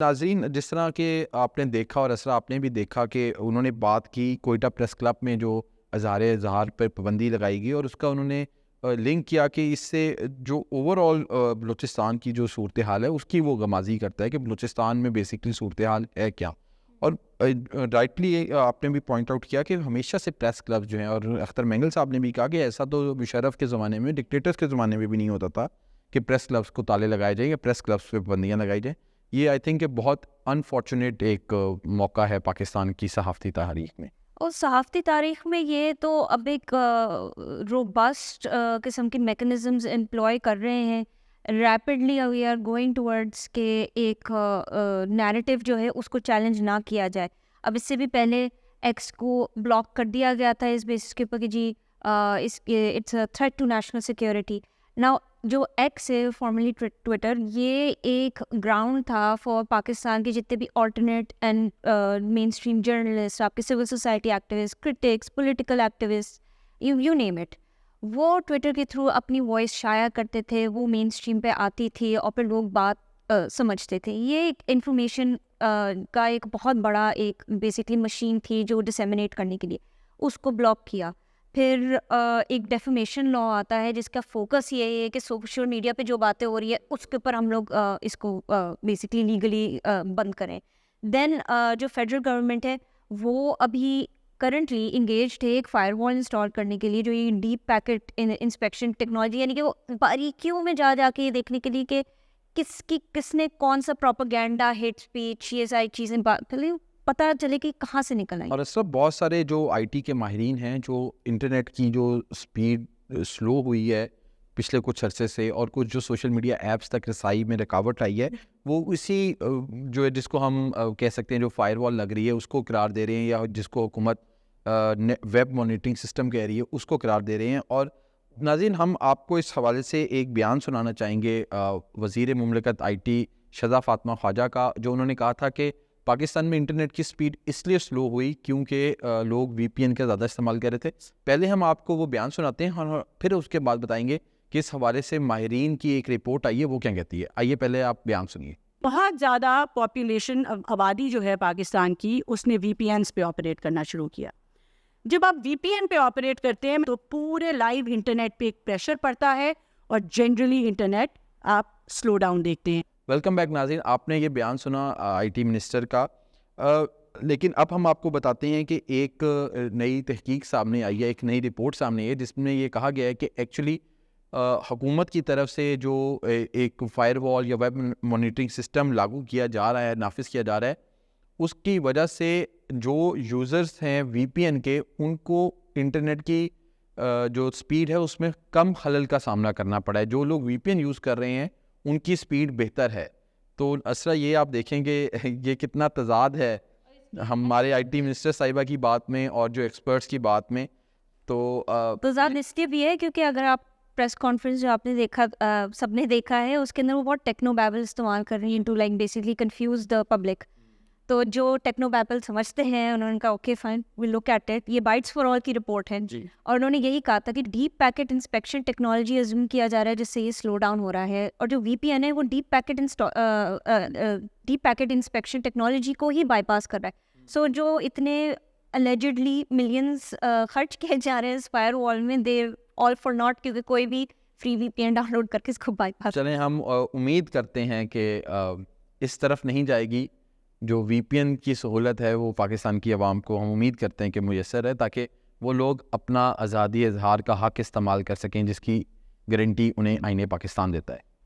ناظرین، جس طرح کہ آپ نے دیکھا اور اسرا آپ نے بھی دیکھا کہ انہوں نے بات کی کوئٹہ پریس کلب میں جو اظہار پر پابندی لگائی گئی، اور اس کا انہوں نے لنک کیا کہ اس سے جو اوور آل بلوچستان کی جو صورتحال ہے اس کی وہ غمازی کرتا ہے کہ بلوچستان میں بیسکلی صورتحال ہے کیا. اور رائٹلی آپ نے بھی پوائنٹ آؤٹ کیا کہ ہمیشہ سے پریس کلب جو ہیں، اور اختر مینگل صاحب نے بھی کہا کہ ایسا تو مشرف کے زمانے میں، ڈکٹیٹرز کے زمانے میں بھی نہیں ہوتا تھا کہ پریس کلبس کو تالے لگائے جائیں یا پریس کلبس پہ پابندیاں لگائی جائیں. یہ آئی تھنک کہ بہت انفارچونیٹ ایک موقع ہے پاکستان کی صحافتی تاریخ میں. اور صحافتی تاریخ میں یہ تو اب ایک روبسٹ قسم کے میکنزمز امپلوائے کر رہے ہیں. Rapidly we are going towards کہ ایک نیریٹو جو ہے اس کو چیلنج نہ کیا جائے. اب اس سے بھی پہلے ایکس کو بلاک کر دیا گیا تھا اس بیسس کے اوپر کہ جی it's a threat to national security. Now جو ایکس ہے فارملی ٹویٹر، یہ ایک گراؤنڈ تھا فار پاکستان کے جتنے بھی alternate and mainstream journalist, آپ کے civil society activist, critics, political activist, you name it, وہ ٹویٹر کے تھرو اپنی وائس شائع کرتے تھے. وہ مین اسٹریم پہ آتی تھی اور پھر لوگ بات سمجھتے تھے. یہ ایک انفارمیشن کا ایک بہت بڑا ایک بیسکلی مشین تھی جو ڈسیمینیٹ کرنے کے لیے. اس کو بلاک کیا. پھر ایک ڈیفیمیشن لا آتا ہے جس کا فوکس یہ ہے کہ سوشل میڈیا پہ جو باتیں ہو رہی ہے اس کے اوپر ہم لوگ اس کو بیسکلی لیگلی بند کریں. دین جو فیڈرل گورنمنٹ ہے وہ ابھی کرنٹلی انگیجڈ ہے ایک فائر وال انسٹال کرنے کے لیے، جو یہ ڈیپ پیکٹ انسپیکشن ٹیکنالوجی، یعنی کہ وہ باریکیوں میں جا کے یہ دیکھنے کے لیے کہ کس نے کون سا پروپیگینڈا، ہیٹ اسپیچ، یہ ساری چیزیں پتہ چلے کہ کہاں سے نکل آئی. اور اس وقت بہت سارے جو آئی ٹی کے ماہرین ہیں، جو انٹرنیٹ کی جو سپیڈ سلو ہوئی ہے پچھلے کچھ عرصے سے، اور کچھ جو سوشل میڈیا ایپس تک رسائی میں رکاوٹ آئی ہے، وہ اسی جو ہے جس کو ہم کہہ سکتے ہیں جو فائر وال لگ رہی ہے اس کو قرار دے رہے ہیں، یا جس کو حکومت ویب مانیٹرنگ سسٹم کہہ رہی ہے اس کو قرار دے رہے ہیں. اور ناظرین، ہم آپ کو اس حوالے سے ایک بیان سنانا چاہیں گے وزیر مملکت آئی ٹی شذا فاطمہ خواجہ کا، جو انہوں نے کہا تھا کہ پاکستان میں انٹرنیٹ کی سپیڈ اس لیے سلو ہوئی کیونکہ لوگ وی پی این کا زیادہ استعمال کر رہے تھے. پہلے ہم آپ کو وہ بیان سناتے ہیں اور پھر اس کے بعد بتائیں گے کہ اس حوالے سے ماہرین کی ایک رپورٹ آئی ہے وہ کیا کہتی ہے. آئیے پہلے آپ بیان سنیے. بہت زیادہ پاپولیشن آبادی جو ہے پاکستان کی، اس نے وی پی اینس پہ آپریٹ کرنا شروع کیا. جب آپ وی پی این پہ آپریٹ کرتے ہیں تو پورے لائیو انٹرنیٹ پہ ایک پریشر پڑتا ہے اور جنرلی انٹرنیٹ آپ سلو ڈاؤن دیکھتے ہیں. ویلکم بیک ناظرین. آپ نے یہ بیان سنا آئی ٹی منسٹر کا، لیکن اب ہم آپ کو بتاتے ہیں کہ ایک نئی تحقیق سامنے آئی ہے، ایک نئی رپورٹ سامنے آئی ہے جس میں یہ کہا گیا ہے کہ ایکچولی حکومت کی طرف سے جو ایک فائر وال یا ویب مانیٹرنگ سسٹم لاگو کیا جا رہا ہے، نافذ کیا جا رہا ہے، اس کی وجہ سے جو یوزرز ہیں وی پی این کے، ان کو انٹرنیٹ کی جو سپیڈ ہے اس میں کم خلل کا سامنا کرنا پڑا ہے. جو لوگ وی پی این یوز کر رہے ہیں ان کی سپیڈ بہتر ہے. تو اسرا، یہ آپ دیکھیں گے یہ کتنا تضاد ہے ہمارے آئی ٹی منسٹر صاحبہ کی بات میں اور جو ایکسپرٹس کی بات میں. تو تضاد اس لیے بھی ہے کیونکہ اگر آپ پریس کانفرنس جو آپ نے دیکھا، سب نے دیکھا ہے، اس کے اندر وہ بہت ٹیکنو بیبل استعمال کر رہی ہیں to like basically confuse the public. تو جو ٹیکنو بیبل سمجھتے ہیں انہوں نے کہا okay fine we look at it. یہ بائٹس فار آل کی رپورٹ ہے اور انہوں نے یہی کہا تھا کہ deep packet inspection technology assume کیا جا رہا ہے جس سے یہ سلو ڈاؤن ہو رہا ہے. اور جو وی پی این ہے وہ ڈیپ پیکٹ انسپیکشن ٹیکنالوجی کو ہی بائی پاس کر رہا ہے. سو جو اتنے الیجڈلی ملینز خرچ کیے جا رہے ہیں اس فائر وال میں، دے آل فار ناٹ، کیونکہ کوئی بھی فری وی پی این ڈاؤن لوڈ کر کے اس کو بائی پاس. چلیں ہم امید کرتے ہیں کہ اس طرف نہیں جائے گی. جو وی پی این کی سہولت ہے وہ پاکستان کی عوام کو ہم امید کرتے ہیں کہ میسر ہے، تاکہ وہ لوگ اپنا آزادی اظہار کا حق استعمال کر سکیں جس کی گارنٹی انہیں آئین پاکستان دیتا ہے.